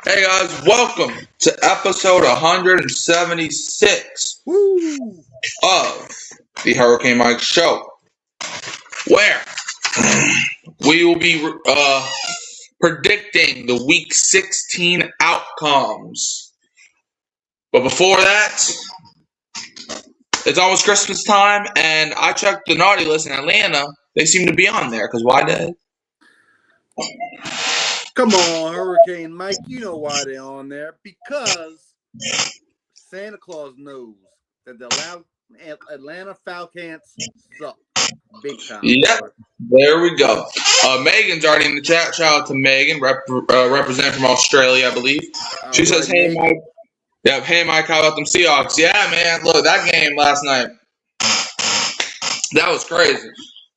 Hey guys, welcome to episode 176 Woo! of the Hurricane Mike Show, where we will be predicting the Week 16 outcomes. But before that, it's almost Christmas time, and I checked the naughty list in Atlanta. They seem to be on there, because why did? Come on, Hurricane Mike. You know why they're on there. Because Santa Claus knows that the Atlanta Falcons suck big time. Yep, there we go. Megan's already in the chat. Shout out to Megan, representing from Australia, I believe. She says, hey, Mike. Yep, hey, Mike, how about them Seahawks? Yeah, man, look, that game last night, that was crazy.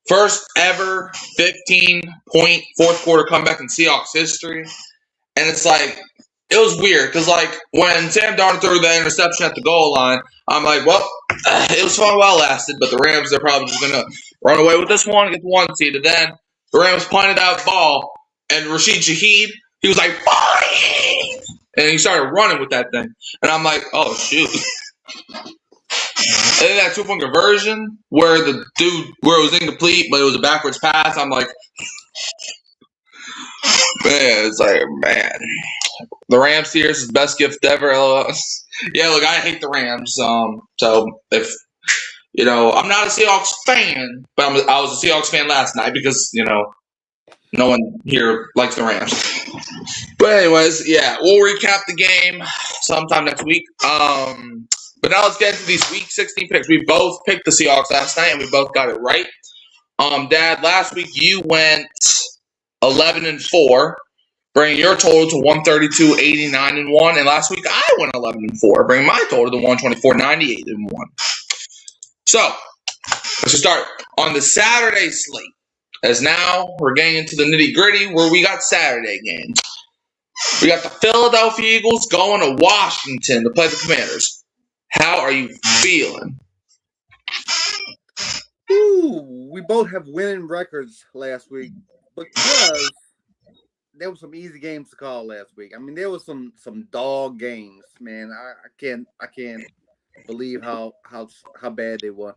First ever 15-point fourth quarter comeback in Seahawks history. And it's like, it was weird because, like, when Sam Darnold threw the interception at the goal line, I'm like, well, it was fun while it lasted, but the Rams, they're probably just going to run away with this one, get the 1 seed. And then the Rams punted out the ball, and Rashid Shaheed, he was like, "Bye!" And he started running with that thing. And I'm like, oh, shoot. And then that 2-point conversion where it was incomplete, but it was a backwards pass. I'm like, man, it's like, man. The Rams here is the best gift ever. Yeah, look, I hate the Rams. So if, I'm not a Seahawks fan, but I was a Seahawks fan last night because, no one here likes the Rams. But anyways, yeah, we'll recap the game sometime next week. But now let's get into these Week 16 picks. We both picked the Seahawks last night, and we both got it right. Dad, last week you went 11-4, bringing your total to 132, 89-1. And last week I went 11-4, bringing my total to 124, 98-1. So let's start on the Saturday slate. As now we're getting into the nitty-gritty where we got Saturday games. We got the Philadelphia Eagles going to Washington to play the Commanders. How are you feeling? Ooh, we both have winning records last week because there were some easy games to call last week. I mean, there was some dog games, man. I can't believe how bad they were.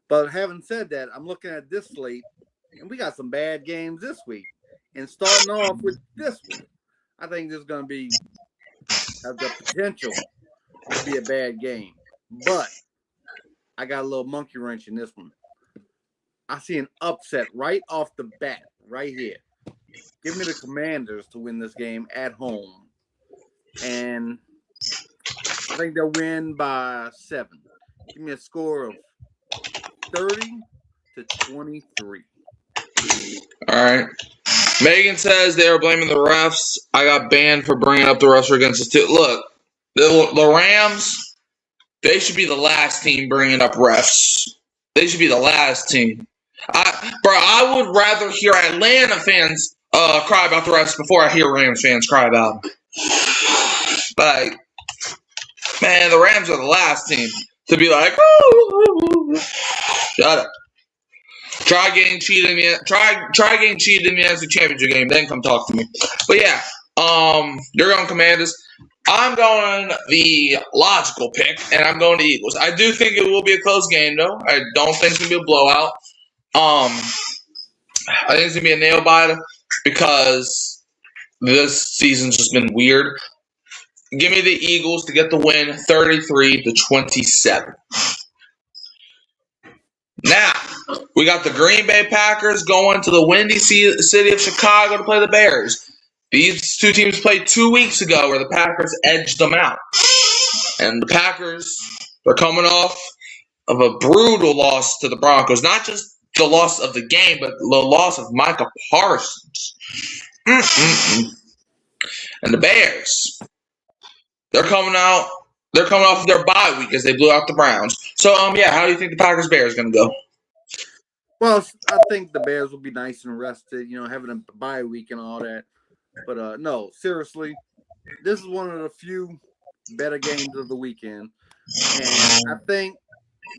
But having said that, I'm looking at this slate, and we got some bad games this week. And starting off with this one, I think there's going to have the potential to be a bad game. But I got a little monkey wrench in this one. I see an upset right off the bat, right here. Give me the Commanders to win this game at home. And I think they'll win by 7. Give me a score of 30-23. All right. Megan says they were blaming the refs. I got banned for bringing up the refs against us too. Look, the Rams, they should be the last team bringing up refs. They should be the last team. I would rather hear Atlanta fans cry about the refs before I hear Rams fans cry about them. Like, man, the Rams are the last team to be like, oh, shut up. Try getting cheated in the NFC Championship game, then come talk to me. But yeah, you're going Commanders. I'm going the logical pick, and I'm going to Eagles. I do think it will be a close game, though. I don't think it's going to be a blowout. I think it's going to be a nail-biter because this season's just been weird. Give me the Eagles to get the win, 33-27. Now, we got the Green Bay Packers going to the windy city of Chicago to play the Bears. These two teams played 2 weeks ago where the Packers edged them out. And the Packers are coming off of a brutal loss to the Broncos. Not just the loss of the game, but the loss of Micah Parsons. Mm-mm-mm. And the Bears, they're coming out. They're coming off of their bye week as they blew out the Browns. So, yeah, how do you think the Packers Bears going to go? Well, I think the Bears will be nice and rested, having a bye week and all that. But no, seriously, this is one of the few better games of the weekend. And I think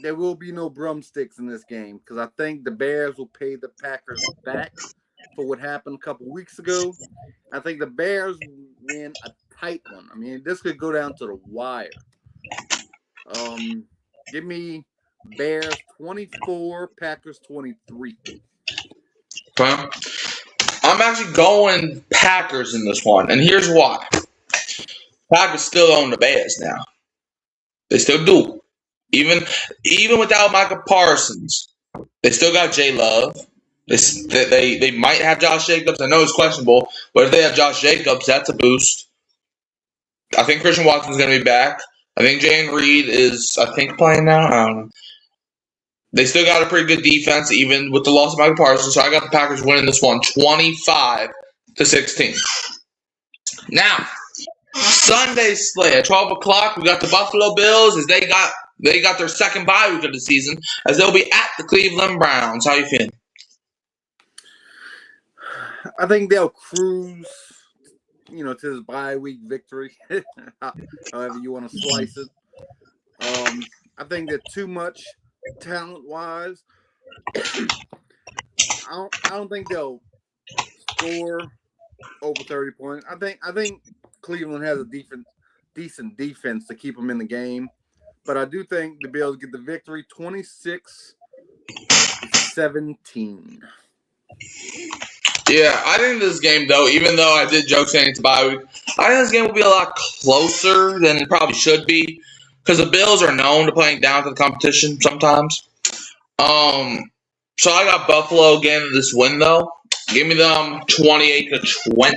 there will be no drumsticks in this game because I think the Bears will pay the Packers back for what happened a couple weeks ago. I think the Bears win a tight one. I mean, this could go down to the wire. Give me Bears 24, Packers 23. Okay. I'm actually going Packers in this one, and here's why. Packers still own the Bears now. They still do. Even without Micah Parsons, they still got J Love. They might have Josh Jacobs. I know it's questionable, but if they have Josh Jacobs, that's a boost. I think Christian Watson's going to be back. I think Jayden Reed is, playing now. I don't know. They still got a pretty good defense, even with the loss of Micah Parsons. So I got the Packers winning this one 25-16. Now, Sunday slate at 12 o'clock, we got the Buffalo Bills as they got their second bye week of the season as they'll be at the Cleveland Browns. How you feeling? I think they'll cruise, to this bye week victory, however you want to slice it. I think they're too much talent-wise. I don't think they'll score over 30 points. I think Cleveland has a decent defense to keep them in the game. But I do think the Bills get the victory 26-17. Yeah, I think this game, though, even though I did joke saying it's bye week, I think this game will be a lot closer than it probably should be because the Bills are known to playing down to the competition sometimes. So I got Buffalo getting this win, though. Give me them 28-20.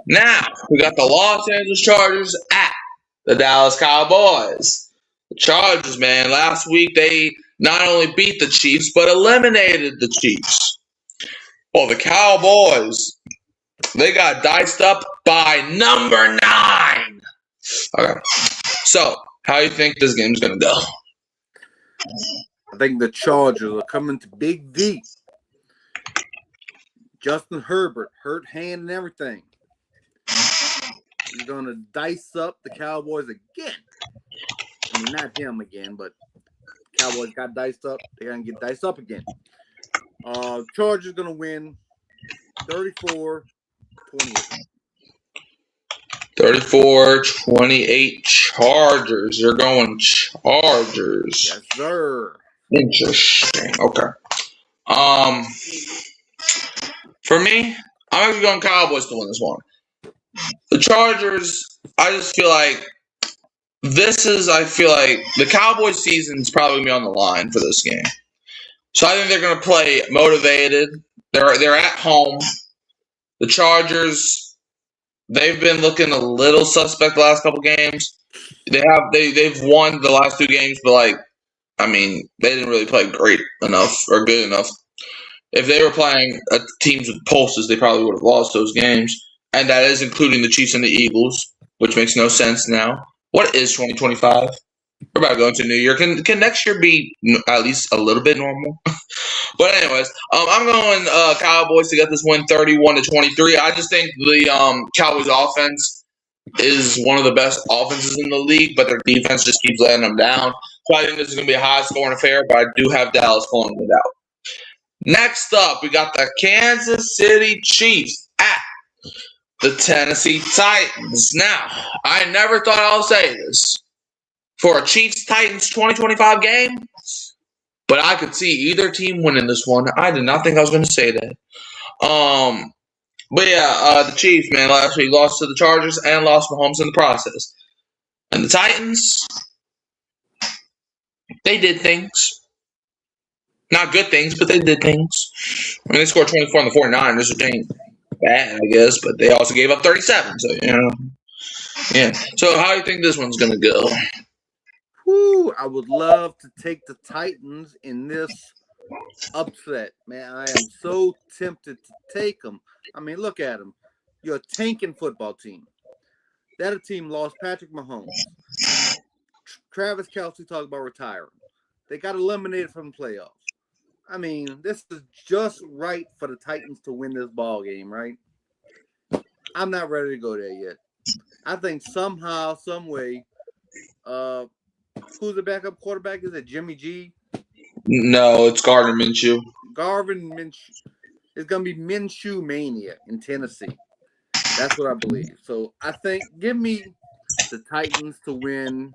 Now, we got the Los Angeles Chargers at the Dallas Cowboys. The Chargers, man, last week they not only beat the Chiefs, but eliminated the Chiefs. Well, the Cowboys, they got diced up by number 9. Okay. So, how do you think this game's going to go? I think the Chargers are coming to Big D. Justin Herbert, hurt hand and everything. He's going to dice up the Cowboys again. I mean, not him again, but Cowboys got diced up. They're going to get diced up again. Chargers going to win 34-28. 34-28 Chargers. You're going Chargers. Yes, sir. Interesting. Okay. For me, I'm actually going Cowboys to win this one. The Chargers, I just feel like the Cowboys season is probably going to be on the line for this game. So I think they're going to play motivated. They're at home. The Chargers, they've been looking a little suspect the last couple games. They've won the last 2 games, but they didn't really play great enough or good enough. If they were playing teams with pulses, they probably would have lost those games. And that is including the Chiefs and the Eagles, which makes no sense now. What is 2025? We're about to go into New Year. Can next year be at least a little bit normal? But anyways, I'm going Cowboys to get this win 31-23. I just think the Cowboys offense is one of the best offenses in the league, but their defense just keeps letting them down. So I think this is going to be a high-scoring affair, but I do have Dallas pulling it out. Next up, we got the Kansas City Chiefs at the Tennessee Titans. Now, I never thought I would say this for a Chiefs-Titans 2025 game, but I could see either team winning this one. I did not think I was going to say that. But yeah, the Chiefs, man, last week lost to the Chargers and lost Mahomes in the process. And the Titans, they did things. Not good things, but they did things. I mean, they scored 24 on the 49ers, which ain't bad, I guess, but they also gave up 37. So, yeah. So, how do you think this one's going to go? I would love to take the Titans in this upset, man. I am so tempted to take them. I mean, look at them. You're a tanking football team. That team lost Patrick Mahomes. Travis Kelce talked about retiring. They got eliminated from the playoffs. I mean, this is just right for the Titans to win this ball game, right? I'm not ready to go there yet. I think somehow, some way, who's the backup quarterback? Is it Jimmy G? No, it's Gardner Minshew. Garvin Minshew. It's going to be Minshew Mania in Tennessee. That's what I believe. So I think give me the Titans to win,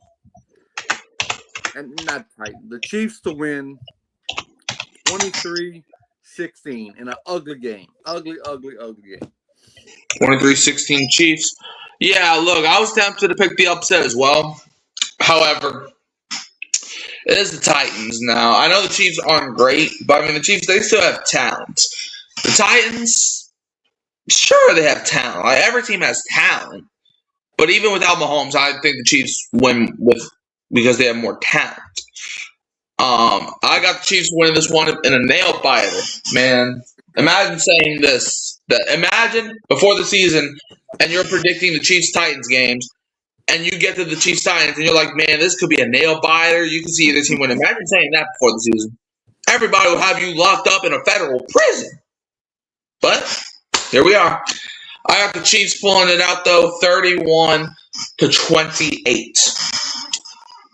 and not Titans, the Chiefs to win 23-16 in an ugly game. Ugly game. 23-16 Chiefs. Yeah, look, I was tempted to pick the upset as well. However, it is the Titans now. I know the Chiefs aren't great, but I mean, the Chiefs, they still have talent. The Titans, sure, they have talent. Like, every team has talent. But even without Mahomes, I think the Chiefs win because they have more talent. I got the Chiefs winning this one in a nail biter, man. Imagine saying this. Imagine before the season, and you're predicting the Chiefs-Titans games, and you get to the Chiefs-Titans, and you're like, man, this could be a nail biter. You can see either team win. Imagine saying that before the season. Everybody will have you locked up in a federal prison. But here we are. I got the Chiefs pulling it out, though, 31-28.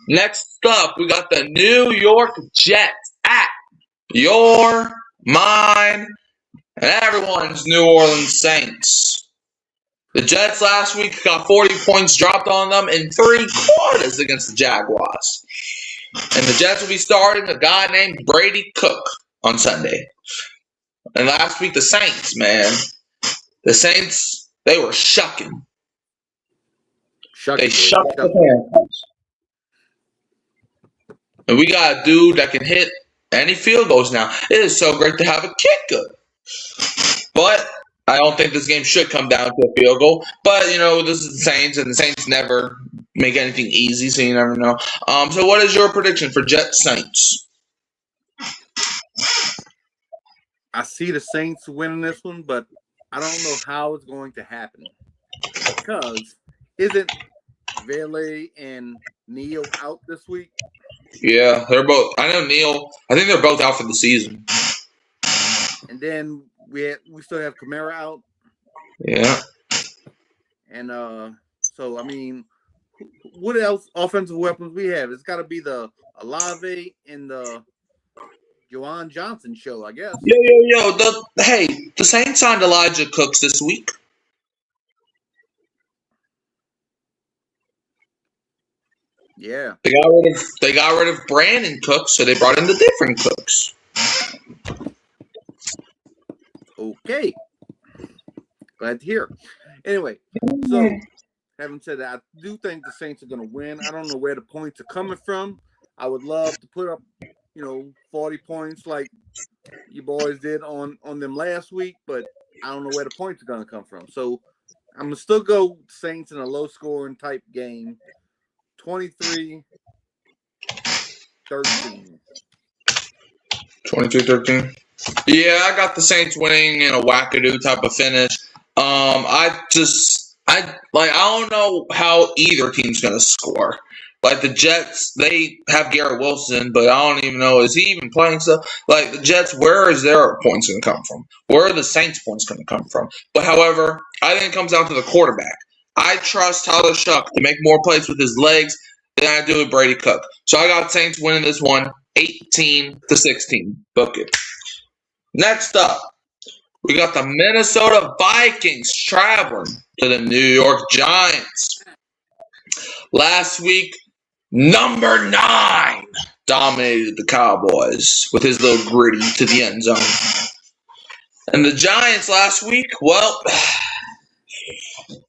Next up, we got the New York Jets at your, mine, and everyone's New Orleans Saints. The Jets last week got 40 points dropped on them in 3 quarters against the Jaguars. And the Jets will be starting a guy named Brady Cook on Sunday. And last week, the Saints, man. The Saints, they were shucking. They shucked the Panthers. And we got a dude that can hit any field goals now. It is so great to have a kicker. But I don't think this game should come down to a field goal. But, you know, this is the Saints, and the Saints never make anything easy, so you never know. So what is your prediction for Jets Saints? I see the Saints winning this one, but I don't know how it's going to happen. Because isn't Vele and Neal out this week? Yeah, they're both. I know Neal. I think they're both out for the season. And then we still have Kamara out. Yeah. And so I mean, what else offensive weapons we have? It's got to be the Olave and the Juwan Johnson show, I guess. Yo. The Saints signed Elijah Cooks this week. Yeah. They got rid of Brandon Cooks, so they brought in the different Cooks. Okay. Glad to hear. Anyway, so having said that, I do think the Saints are going to win. I don't know where the points are coming from. I would love to put up, 40 points like you boys did on them last week, but I don't know where the points are going to come from. So I'm going to still go Saints in a low-scoring type game. 23-13. 23-13. Yeah, I got the Saints winning in a wackadoo type of finish. I don't know how either team's gonna score. Like the Jets, they have Garrett Wilson, but I don't even know, is he even playing stuff? Like the Jets, where is their points gonna come from? Where are the Saints' points gonna come from? But however, I think it comes down to the quarterback. I trust Tyler Shuck to make more plays with his legs than I do with Brady Cook. So I got Saints winning this one 18-16. Book it. Next up, we got the Minnesota Vikings traveling to the New York Giants. Last week, number 9 dominated the Cowboys with his little gritty to the end zone. And the Giants last week, well,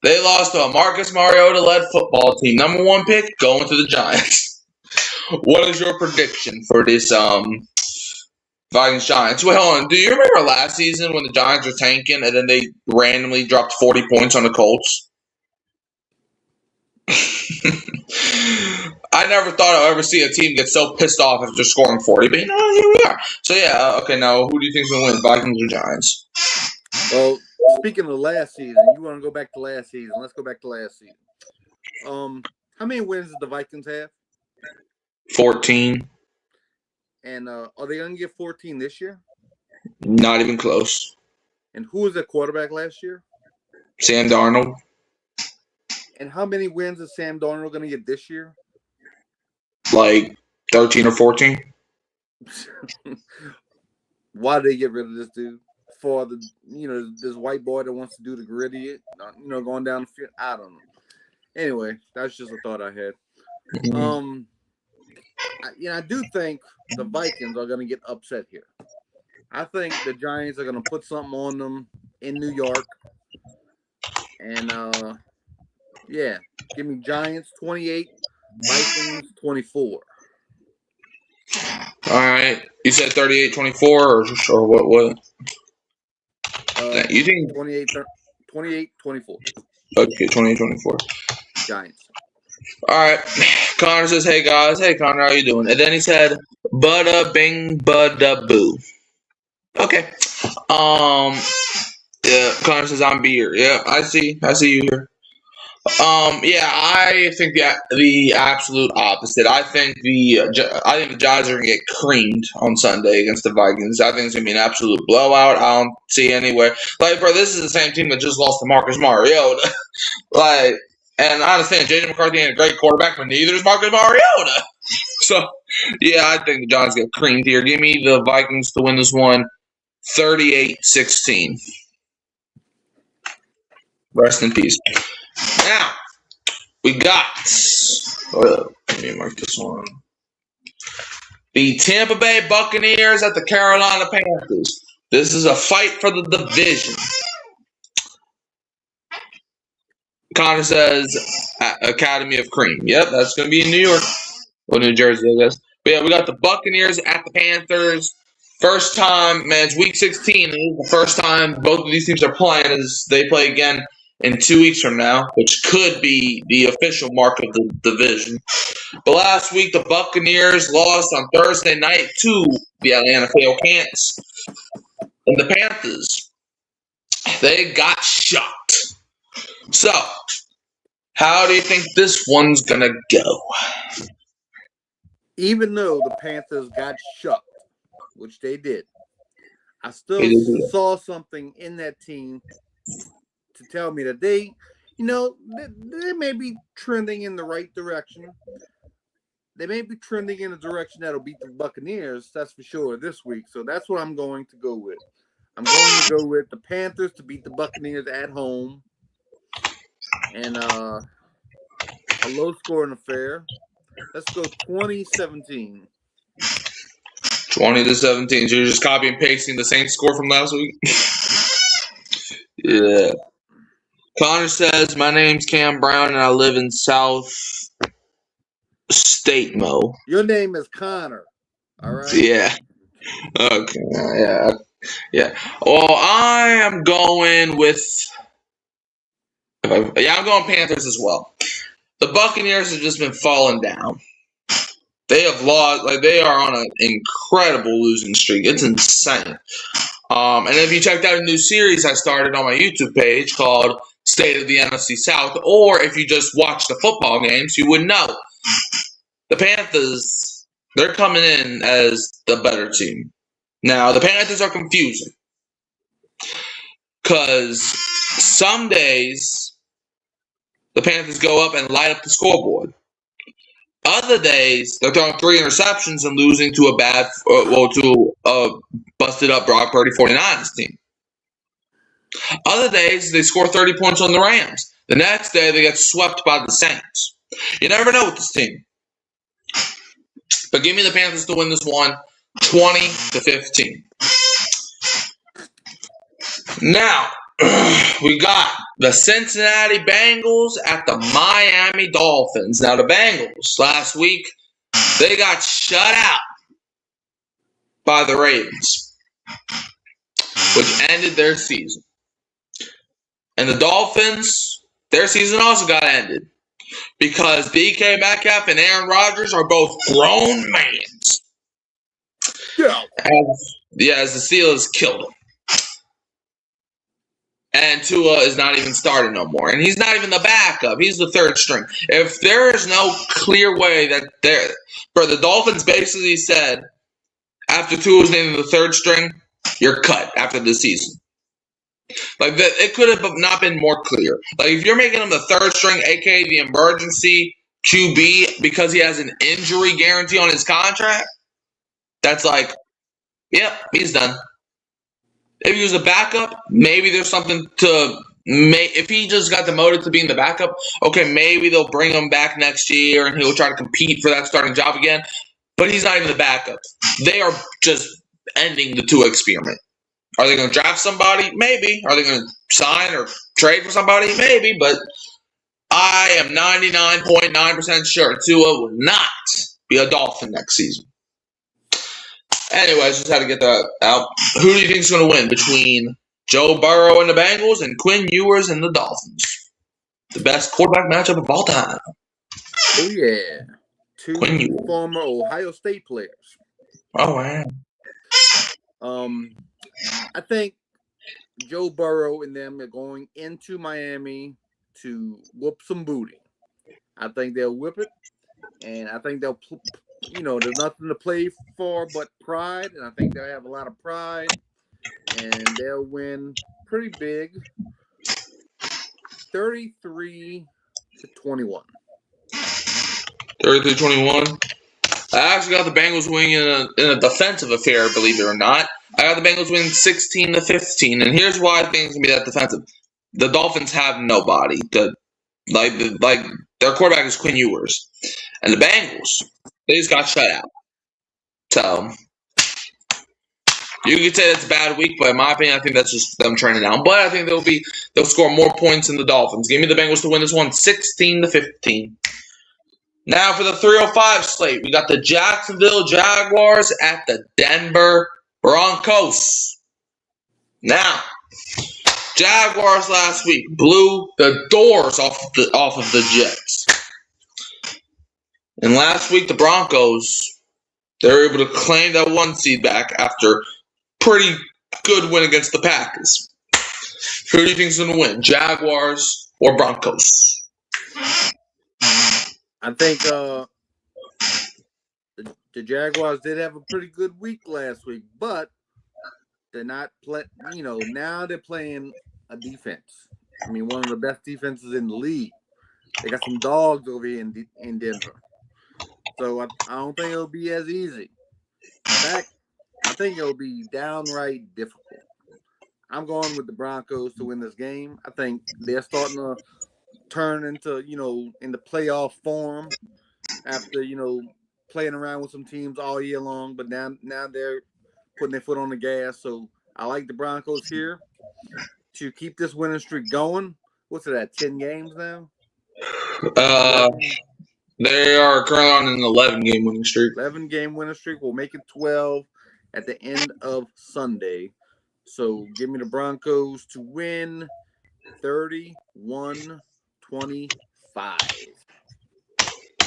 they lost to a Marcus Mariota-led football team. Number 1 pick going to the Giants. What is your prediction for this Vikings Giants? Wait, hold on. Do you remember last season when the Giants were tanking and then they randomly dropped 40 points on the Colts? I I never thought I'd ever see a team get so pissed off after scoring 40. But, here we are. So, yeah, okay, now who do you think's going to win, Vikings or Giants? Well, speaking of last season, you want to go back to last season. Let's go back to last season. How many wins did the Vikings have? 14. And are they going to get 14 this year? Not even close. And who was the quarterback last year? Sam Darnold. And how many wins is Sam Darnold going to get this year? Like 13 or 14. Why did they get rid of this dude? For the this white boy that wants to do the gritty, going down the field. I don't know. Anyway, that's just a thought I had. Mm-hmm. I do think the Vikings are going to get upset here. I think the Giants are going to put something on them in New York. And, give me Giants 28, Vikings 24. All right. You said 38-24 or what? You think 28-24. Okay, 28-24. Giants. All right. Connor says, "Hey guys, hey Connor, how you doing?" And then he said, "Bada bing, bada boo." Okay. Yeah. Connor says, "I'm beer." Yeah, I see you here. Yeah, I think the absolute opposite. I think the Giants are gonna get creamed on Sunday against the Vikings. I think it's gonna be an absolute blowout. I don't see anywhere. Like, bro, this is the same team that just lost to Marcus Mariota. Like, and I understand J.J. McCarthy ain't a great quarterback, but neither is Marcus Mariota. So, yeah, I think the Giants get creamed here. Give me the Vikings to win this one, 38-16. Rest in peace. Now, we got, let me mark this one. The Tampa Bay Buccaneers at the Carolina Panthers. This is a fight for the division. Connor says Academy of Cream. Yep, that's going to be in New York. Or New Jersey, I guess. But yeah, we got the Buccaneers at the Panthers. First time, man, it's week 16. The first time both of these teams are playing is they play again in 2 weeks from now, which could be the official mark of the division. But last week, the Buccaneers lost on Thursday night to the Atlanta Falcons. And the Panthers, they got shot. So, how do you think this one's going to go? Even though the Panthers got shut, which they did, I still saw something in that team to tell me that they may be trending in the right direction. They may be trending in a direction that'll beat the Buccaneers, that's for sure, this week. So that's what I'm going to go with. I'm going to go with the Panthers to beat the Buccaneers at home. And a low-scoring affair. Let's go 20-17. 20-17. So you're just copy and pasting the same score from last week? Yeah. Connor says, "My name's Cam Brown and I live in South Statemo." Your name is Connor. All right? Yeah. Okay. Yeah. Well, I am going with... I'm going Panthers as well. The Buccaneers have just been falling down. They have lost, they are on an incredible losing streak. It's insane. And if you checked out a new series I started on my YouTube page called State of the NFC South, or if you just watch the football games, you would know. The Panthers, they're coming in as the better team. Now, the Panthers are confusing. Because some days, the Panthers go up and light up the scoreboard. Other days, they're throwing 3 interceptions and losing to a busted up Brock Purdy 49ers team. Other days, they score 30 points on the Rams. The next day, they get swept by the Saints. You never know with this team. But give me the Panthers to win this one, 20-15. Now, we got the Cincinnati Bengals at the Miami Dolphins. Now, the Bengals, last week, they got shut out by the Ravens, which ended their season. And the Dolphins, their season also got ended. because DK Metcalf and Aaron Rodgers are both grown men. Yeah. As the Steelers killed him. And Tua is not even starting no more. And he's not even the backup. He's the third string. If there is no clear way that the Dolphins basically said, after Tua was named the third string, you're cut after the season. Like, it could have not been more clear. Like, if you're making him the third string, a.k.a. the emergency QB, because he has an injury guarantee on his contract, that's like, yep, he's done. If he was a backup, maybe there's something to make. If he just got demoted to being the backup, okay, maybe they'll bring him back next year and he'll try to compete for that starting job again. But he's not even the backup. They are just ending the Tua experiment. Are they going to draft somebody? Maybe. Are they going to sign or trade for somebody? Maybe. But I am 99.9% sure Tua will not be a Dolphin next season. Anyways, just had to get that out. Who do you think is going to win between Joe Burrow and the Bengals and Quinn Ewers and the Dolphins? The best quarterback matchup of all time. Oh, yeah. Two former Ohio State players. Oh, wow. I think Joe Burrow and them are going into Miami to whoop some booty. I think they'll whip it, and I think they'll, there's nothing to play for but pride, and I think they'll have a lot of pride, and they'll win pretty big, 33-21. 33-21. I actually got the Bengals winning in a defensive affair, believe it or not. I got the Bengals winning 16-15, and here's why I think it's gonna be that defensive. The Dolphins have nobody. Their quarterback is Quinn Ewers, and the Bengals, they just got shut out. So you could say that's a bad week, but in my opinion, I think that's just them turning down. But I think they'll score more points than the Dolphins. Give me the Bengals to win this one, 16-15. Now for the 305 slate, we got the Jacksonville Jaguars at the Denver Broncos. Now, Jaguars last week blew the doors off of the Jets. And last week, the Broncos, they were able to claim that 1 seed back after pretty good win against the Packers. Who do you think is going to win, Jaguars or Broncos? I think the Jaguars did have a pretty good week last week, but they're not now they're playing a defense. I mean, one of the best defenses in the league. They got some dogs over here in Denver. So I don't think it'll be as easy. In fact, I think it'll be downright difficult. I'm going with the Broncos to win this game. I think they're starting to turn into, into playoff form after, playing around with some teams all year long. But now they're putting their foot on the gas. So I like the Broncos here to keep this winning streak going. What's it at, 10 games now? They are currently on an 11-game winning streak. 11-game winning streak. We'll make it 12 at the end of Sunday. So give me the Broncos to win 31-25.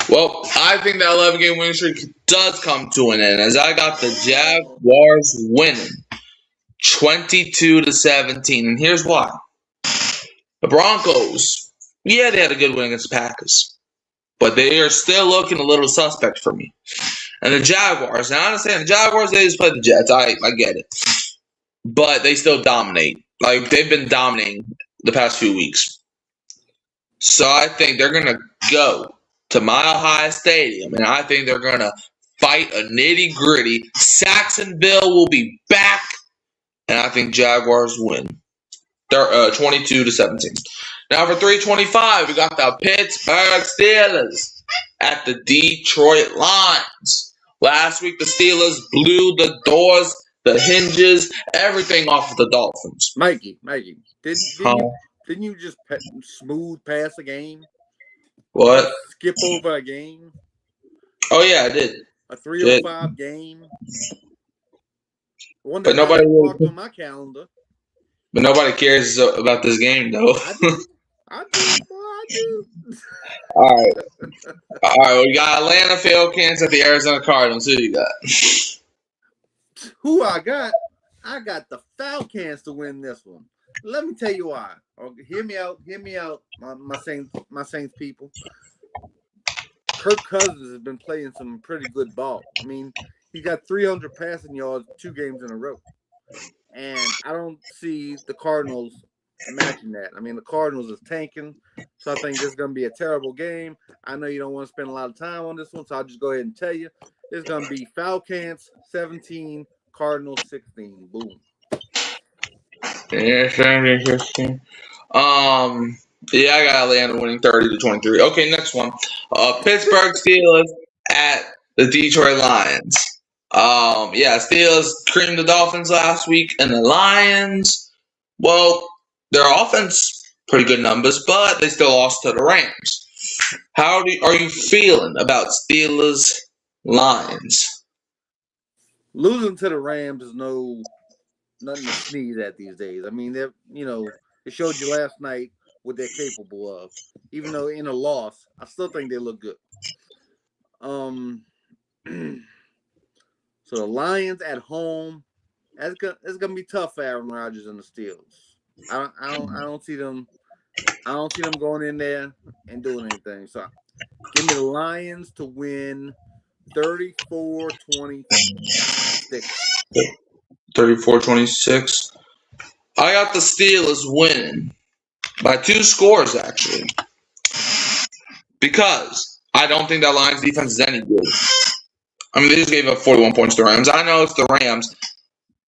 Well, I think that 11-game winning streak does come to an end, as I got the Jaguars winning 22-17. And here's why. The Broncos, yeah, they had a good win against the Packers, but they are still looking a little suspect for me. And the Jaguars, now I understand the Jaguars, they just played the Jets. I get it. But they still dominate. Like, they've been dominating the past few weeks. So I think they're going to go to Mile High Stadium, and I think they're going to fight a nitty-gritty. Saxonville will be back, and I think Jaguars win. They're 22-17. Now for 325, we got the Pittsburgh Steelers at the Detroit Lions. Last week, the Steelers blew the doors, the hinges, everything off of the Dolphins. Mikey, didn't you just smooth pass a game? What? Skip over a game? Oh, yeah, I did. A 305 game? One but nobody marked on my calendar. But nobody cares about this game, though. I All right. All right. We got Atlanta Falcons at the Arizona Cardinals. Who you got? Who I got? I got the Falcons to win this one. Let me tell you why. Okay, hear me out, my Saints people. Kirk Cousins has been playing some pretty good ball. I mean, he got 300 passing yards 2 games in a row, and I don't see the Cardinals matching that. I mean, the Cardinals is tanking, so I think this is going to be a terrible game. I know you don't want to spend a lot of time on this one, so I'll just go ahead and tell you it's going to be Falcons 17, Cardinals 16. Boom. Yeah, yeah, I got Atlanta winning 30-23. Okay, next one. Pittsburgh Steelers at the Detroit Lions. Yeah, Steelers creamed the Dolphins last week, and the Lions, well, their offense pretty good numbers, but they still lost to the Rams. Are you feeling about Steelers Lions? Losing to the Rams is nothing to sneeze at these days. I mean, it showed you last night what they're capable of. Even though in a loss, I still think they look good. So the Lions at home, it's gonna be tough for Aaron Rodgers and the Steelers. I don't see them. I don't see them going in there and doing anything. So give me the Lions to win 34-26. 34-26. I got the Steelers winning by 2 scores, actually. Because I don't think that Lions defense is any good. I mean, they just gave up 41 points to the Rams. I know it's the Rams,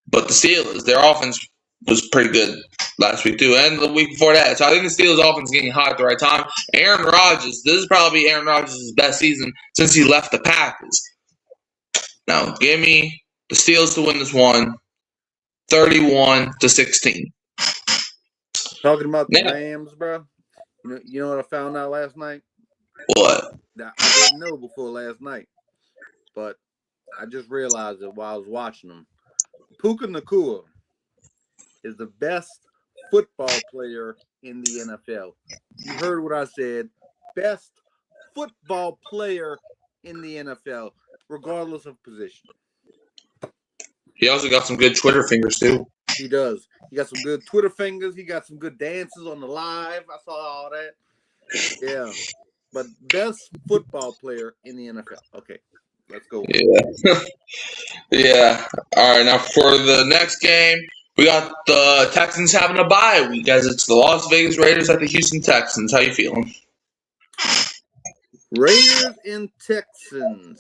but the Steelers, their offense was pretty good last week, too, and the week before that. So I think the Steelers' offense is getting hot at the right time. Aaron Rodgers, this is probably Aaron Rodgers' best season since he left the Packers. Now, give me the Steelers to win this one, 31-16. Talking about the Rams, bro. You know what I found out last night? What? That I didn't know before last night, but I just realized it while I was watching them. Puka Nacua is the best football player in the NFL. You heard what I said. Best football player in the NFL, regardless of position. He also got some good Twitter fingers, too. He does. He got some good Twitter fingers. He got some good dances on the live. I saw all that. Yeah. But best football player in the NFL. Okay. Let's go. Yeah. Yeah. All right. Now, for the next game, we got the Texans having a bye week, as it's the Las Vegas Raiders at the Houston Texans. How you feeling? Raiders and Texans.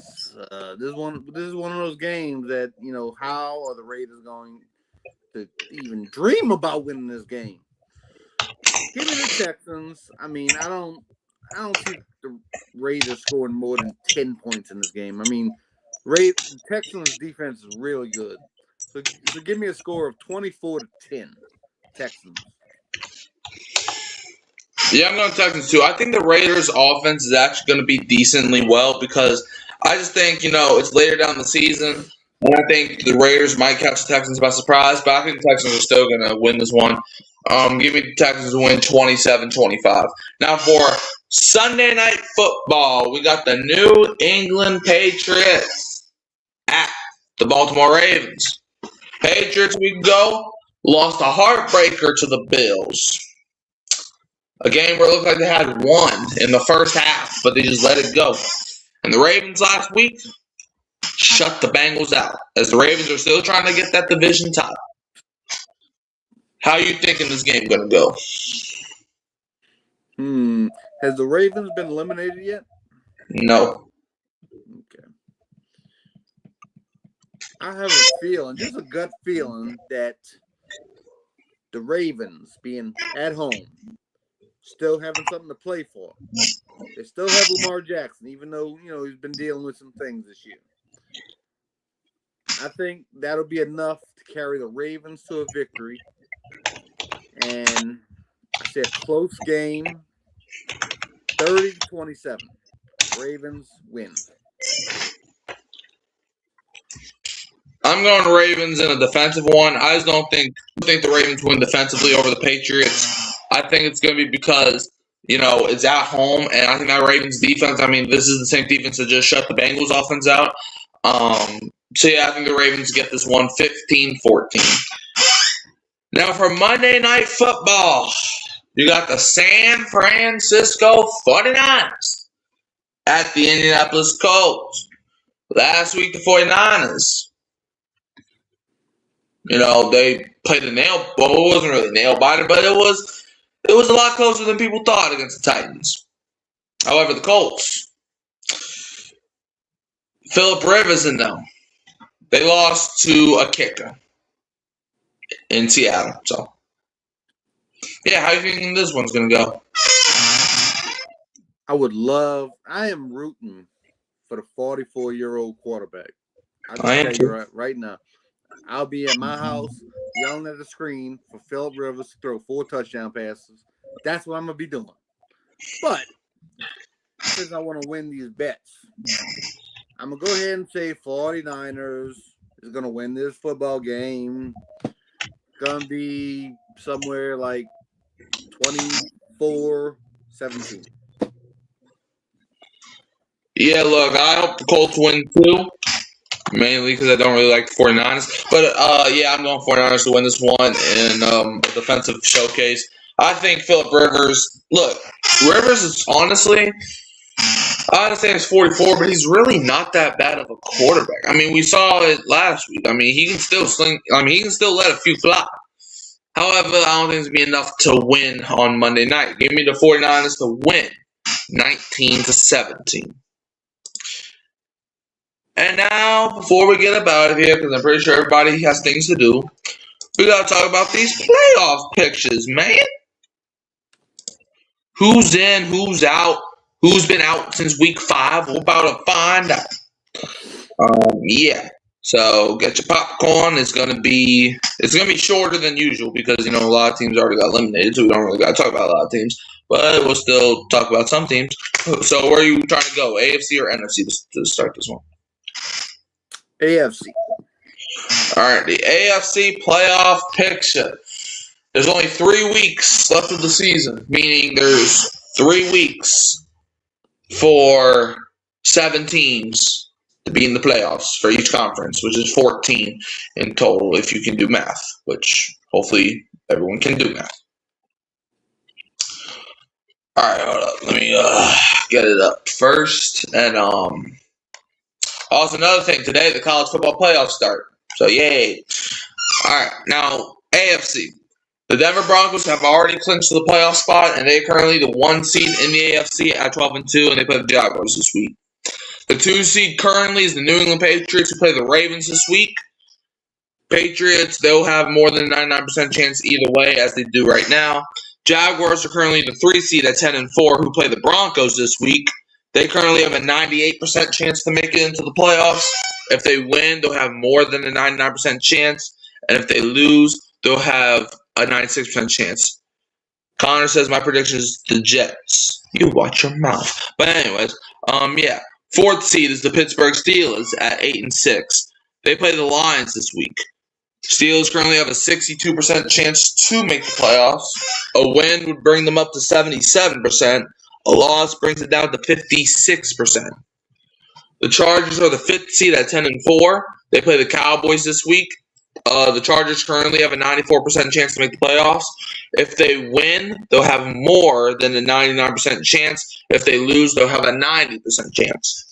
This is one of those games that, how are the Raiders going to even dream about winning this game? Give me the Texans. I mean, I don't see the Raiders scoring more than 10 points in this game. I mean, Texans defense is really good. So give me a score of 24-10, Texans. Yeah, I'm going Texans too. I think the Raiders' offense is actually going to be decently well because I just think, it's later down the season. And I think the Raiders might catch the Texans by surprise, but I think the Texans are still going to win this one. Give me the Texans to win 27-25. Now for Sunday Night Football, we got the New England Patriots at the Baltimore Ravens. Patriots, we go, lost a heartbreaker to the Bills. A game where it looked like they had won in the first half, but they just let it go. And the Ravens last week shut the Bengals out, as the Ravens are still trying to get that division title. How are you thinking this game going to go? Has the Ravens been eliminated yet? No. Okay. I have a feeling, just a gut feeling, that the Ravens, being at home, still having something to play for. They still have Lamar Jackson, even though, he's been dealing with some things this year. I think that'll be enough to carry the Ravens to a victory. And I said close game, 30-27. Ravens win. I'm going Ravens in a defensive one. I just don't think the Ravens win defensively over the Patriots. I think it's going to be because It's at home, and I think that Ravens defense, this is the same defense that just shut the Bengals offense out. So, yeah, I think the Ravens get this one 15-14. Now, for Monday Night Football, you got the San Francisco 49ers at the Indianapolis Colts. Last week, the 49ers, they played a nail, well, it wasn't really nail-biter, but it was a lot closer than people thought against the Titans. However, the Colts, Phillip Rivers and them, they lost to a kicker in Seattle. So, yeah, how do you think this one's going to go? I am rooting for the 44-year-old quarterback. I am too. Right now. I'll be at my house yelling at the screen for Phillip Rivers to throw 4 touchdown passes. That's what I'm going to be doing. But since I want to win these bets, I'm going to go ahead and say 49ers is going to win this football game. It's going to be somewhere like 24-17. Yeah, look, I hope the Colts win too. Mainly because I don't really like the 49ers. But, yeah, I'm going 49ers to win this one in a defensive showcase. I think Phillip Rivers, look, Rivers is honestly, I understand he's 44, but he's really not that bad of a quarterback. We saw it last week. He can still he can still let a few fly. However, I don't think it's going to be enough to win on Monday night. Give me the 49ers to win 19-17. And now, before we get up out of here, because I'm pretty sure everybody has things to do, we got to talk about these playoff pictures, man. Who's in, who's out, who's been out since week 5. We're about to find out. Yeah. So get your popcorn. It's gonna be shorter than usual because a lot of teams already got eliminated, so we don't really got to talk about a lot of teams. But we'll still talk about some teams. So where are you trying to go, AFC or NFC to start this one? AFC. All right, the AFC playoff picture. There's only 3 weeks left of the season, meaning there's 3 weeks for 7 teams to be in the playoffs for each conference, which is 14 in total if you can do math, which hopefully everyone can do math. All right, hold up. Let me get it up first. And also another thing, today the college football playoffs start. So, yay. All right, now AFC. The Denver Broncos have already clinched the playoff spot, and they're currently the 1 seed in the AFC at 12-2, and they play the Jaguars this week. The 2 seed currently is the New England Patriots, who play the Ravens this week. Patriots, they'll have more than a 99% chance either way, as they do right now. Jaguars are currently the 3 seed at 10-4, who play the Broncos this week. They currently have a 98% chance to make it into the playoffs. If they win, they'll have more than a 99% chance, and if they lose, they'll have a 96% chance. Connor says my prediction is the Jets. You watch your mouth. But anyways, yeah. 4th seed is the Pittsburgh Steelers at 8-6. They play the Lions this week. Steelers currently have a 62% chance to make the playoffs. A win would bring them up to 77%. A loss brings it down to 56%. The Chargers are the 5th seed at 10-4. They play the Cowboys this week. The Chargers currently have a 94% chance to make the playoffs. If they win, they'll have more than a 99% chance. If they lose, they'll have a 90% chance.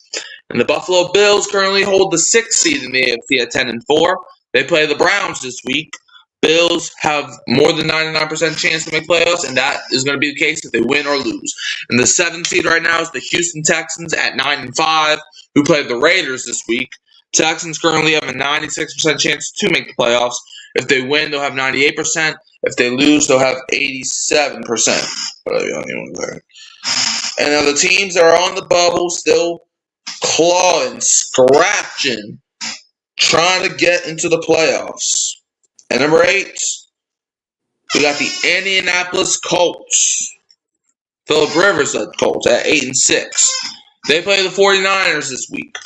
And the Buffalo Bills currently hold the 6th seed in the AFC at 10-4. They play the Browns this week. Bills have more than 99% chance to make playoffs, and that is going to be the case if they win or lose. And the 7th seed right now is the Houston Texans at 9-5, who play the Raiders this week. Texans currently have a 96% chance to make the playoffs. If they win, they'll have 98%. If they lose, they'll have 87%. And now the teams that are on the bubble still clawing, scratching, trying to get into the playoffs. And number 8, we got the Indianapolis Colts. Phillip Rivers led Colts at 8-6. They play the 49ers this week.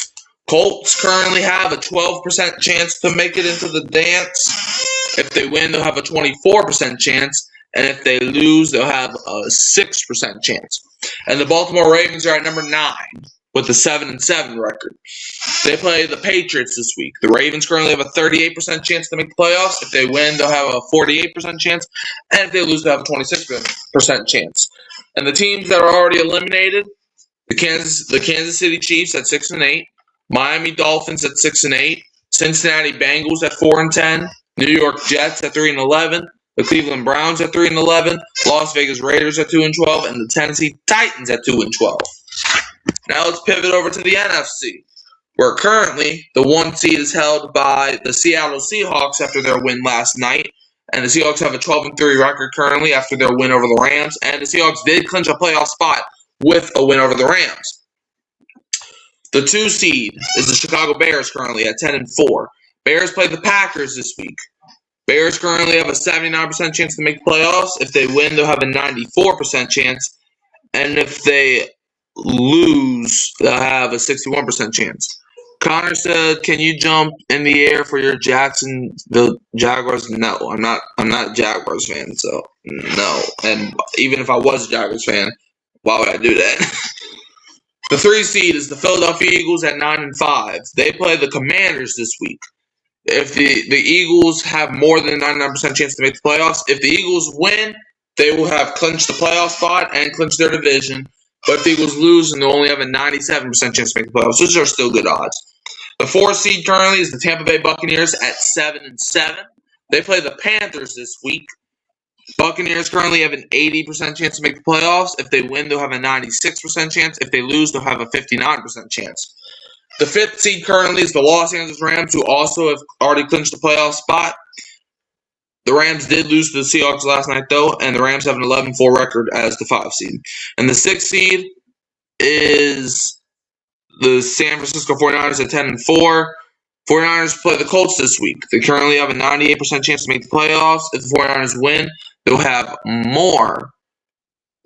Colts currently have a 12% chance to make it into the dance. If they win, they'll have a 24% chance. and if they lose, they'll have a 6% chance. And the Baltimore Ravens are at number 9 with a 7-7 record. They play the Patriots this week. The Ravens currently have a 38% chance to make the playoffs. If they win, they'll have a 48% chance, and if they lose, they'll have a 26% chance. And the teams that are already eliminated: the Kansas City Chiefs at 6-8, Miami Dolphins at 6-8, Cincinnati Bengals at 4-10, New York Jets at 3-11, the Cleveland Browns at 3-11, Las Vegas Raiders at 2-12, and the Tennessee Titans at 2-12. Now let's pivot over to the NFC, where currently the 1 seed is held by the Seattle Seahawks after their win last night. And the Seahawks have a 12-3 record currently after their win over the Rams. And the Seahawks did clinch a playoff spot with a win over the Rams. The 2 seed is the Chicago Bears currently at 10-4. Bears play the Packers this week. Bears currently have a 79% chance to make the playoffs. If they win, they'll have a 94% chance. And if they lose, they'll have a 61% chance. Connor said, "Can you jump in the air for your Jacksonville Jaguars?" No, I'm not a Jaguars fan, so no. And even if I was a Jaguars fan, why would I do that? The 3 seed is the Philadelphia Eagles at 9-5. They play the Commanders this week. If the Eagles have more than a 99% chance to make the playoffs, if the Eagles win, they will have clinched the playoff spot and clinched their division. But if the Eagles lose, then they'll only have a 97% chance to make the playoffs. Those are still good odds. The 4 seed currently is the Tampa Bay Buccaneers at 7-7. They play the Panthers this week. Buccaneers currently have an 80% chance to make the playoffs. If they win, they'll have a 96% chance. If they lose, they'll have a 59% chance. The 5th seed currently is the Los Angeles Rams, who also have already clinched the playoff spot. The Rams did lose to the Seahawks last night, though, and the Rams have an 11-4 record as the 5 seed. And the 6th seed is the San Francisco 49ers at 10-4. 49ers play the Colts this week. They currently have a 98% chance to make the playoffs. If the 49ers win, they'll have more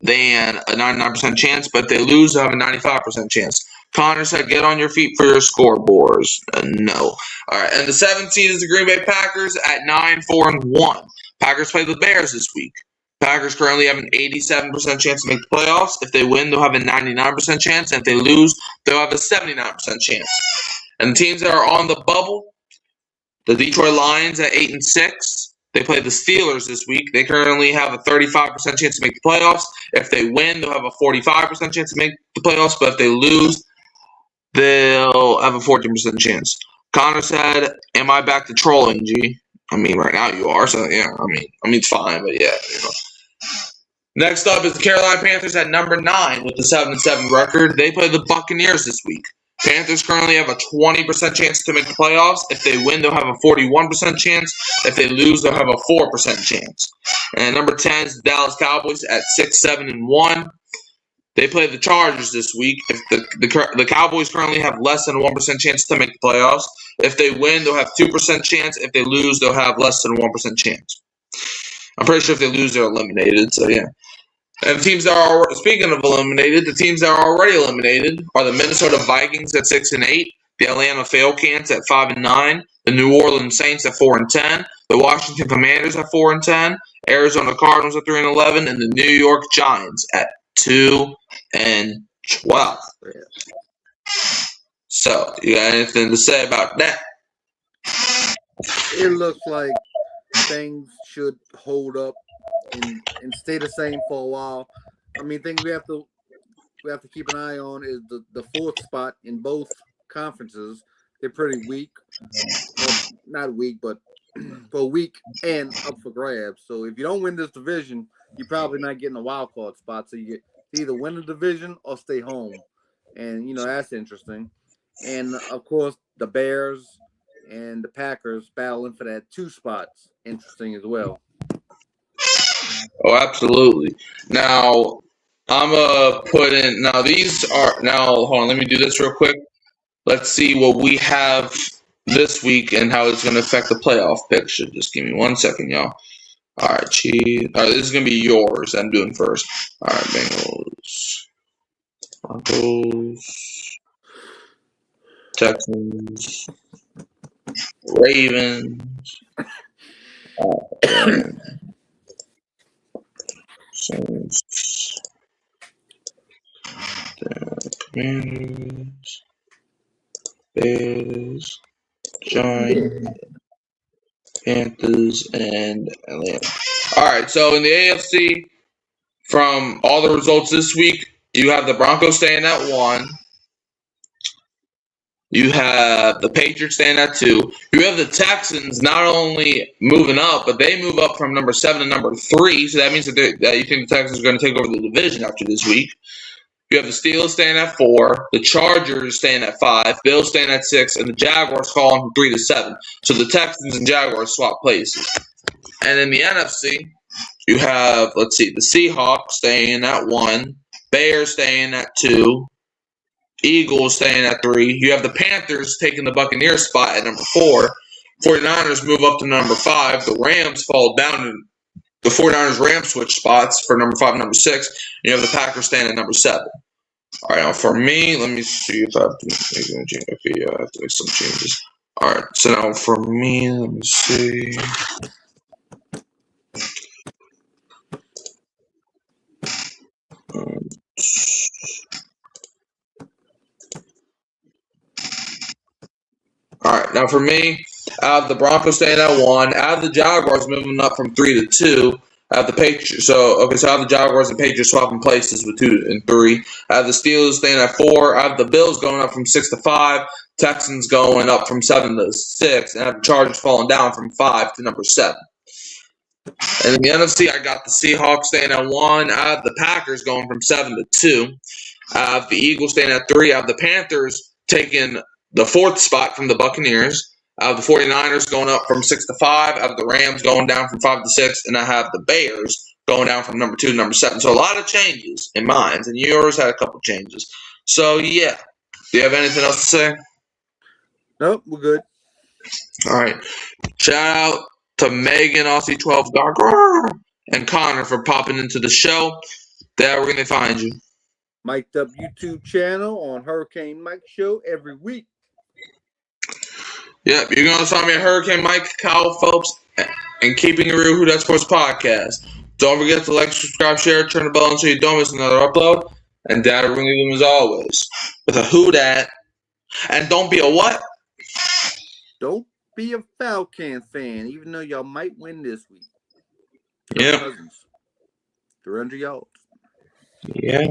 than a 99% chance, but if they lose, they'll have a 95% chance. Connor said, "Get on your feet for your scoreboards." No. All right, and the 7th seed is the Green Bay Packers at 9-4-1. Packers play the Bears this week. Packers currently have an 87% chance to make the playoffs. If they win, they'll have a 99% chance, and if they lose, they'll have a 79% chance. And the teams that are on the bubble, the Detroit Lions at 8-6. They play the Steelers this week. They currently have a 35% chance to make the playoffs. If they win, they'll have a 45% chance to make the playoffs. But if they lose, they'll have a 14% chance. Connor said, "Am I back to trolling, G?" I mean, right now you are. So yeah, I mean, it's fine. But yeah, you know. Next up is the Carolina Panthers at number 9 with a 7-7 record. They play the Buccaneers this week. Panthers currently have a 20% chance to make the playoffs. If they win, they'll have a 41% chance. If they lose, they'll have a 4% chance. And number 10 is the Dallas Cowboys at 6-7-1. They play the Chargers this week. If the Cowboys currently have less than a 1% chance to make the playoffs. If they win, they'll have 2% chance. If they lose, they'll have less than a 1% chance. I'm pretty sure if they lose, they're eliminated. So yeah. And the teams that are, speaking of eliminated, the teams that are already eliminated are the Minnesota Vikings at 6-8, the Atlanta Falcons at 5-9, the New Orleans Saints at 4-10, the Washington Commanders at 4-10, Arizona Cardinals at 3-11, and the New York Giants at 2-12. So, you got anything to say about that? It looks like things should hold up and stay the same for a while. I mean, things we have to keep an eye on is the 4th spot in both conferences. They're pretty weak. Well, not weak, but for weak and up for grabs. So if you don't win this division, you're probably not getting a wild card spot. So you either win the division or stay home. And, you know, that's interesting. And, of course, the Bears and the Packers battling for that 2 spots. Interesting as well. Oh, absolutely. Now, I'm going to put in, now these are, now, hold on, let me do this real quick. Let's see what we have this week and how it's going to affect the playoff picture. Just give me 1 second, y'all. All right, Chiefs. All right, this is going to be yours. I'm doing first. All right, Bengals, Broncos, Texans, Ravens, Saints, Commanders, Bears, Giants, Panthers, and Atlanta. All right, so in the AFC, from all the results this week, you have the Broncos staying at 1. You have the Patriots staying at 2. You have the Texans not only moving up, but they move up from number 7 to number 3. So that means that you think the Texans are going to take over the division after this week. You have the Steelers staying at 4, the Chargers staying at 5, Bills staying at 6, and the Jaguars falling from 3 to 7. So the Texans and Jaguars swap places. And in the NFC, you have, the Seahawks staying at 1, Bears staying at 2, Eagles staying at 3. You have the Panthers taking the Buccaneers spot at number 4. 49ers move up to number 5. The Rams fall down to the 49ers Rams switch spots for number 5 and number 6. And you have the Packers staying at number 7. All right, now for me, let me see if I have to make any change. Okay, yeah, I have to make some changes. All right, so now for me, let me see. All right, now for me, I have the Broncos staying at 1. I have the Jaguars moving up from 3 to 2. I have the Patriots. So I have the Jaguars and Patriots swapping places with 2 and 3. I have the Steelers staying at 4. I have the Bills going up from 6 to 5. Texans going up from 7 to 6. And I have the Chargers falling down from 5 to number 7. And in the NFC, I got the Seahawks staying at 1. I have the Packers going from 7 to 2. I have the Eagles staying at 3. I have the Panthers taking the 4th spot from the Buccaneers. I have the 49ers going up from 6 to 5. I have the Rams going down from 5 to 6. And I have the Bears going down from number 2 to number 7. So a lot of changes in mine. And yours had a couple changes. So, yeah. Do you have anything else to say? Nope, we're good. All right. Shout out to Megan, Aussie 12 Dark, and Connor for popping into the show. Dad, where can they find you? Mic'd Up YouTube channel on Hurricane Mike Show every week. Yep, you're going to find me at Hurricane Mike, Kyle Phelps, and Keeping It Real Who That Sports Podcast. Don't forget to like, subscribe, share, turn the bell on so you don't miss another upload. And Dad will leave them as always with a who dat. And don't be a what? Don't be a Falcons fan, even though y'all might win this week. Yeah. Cousins, 300 yards. Yeah.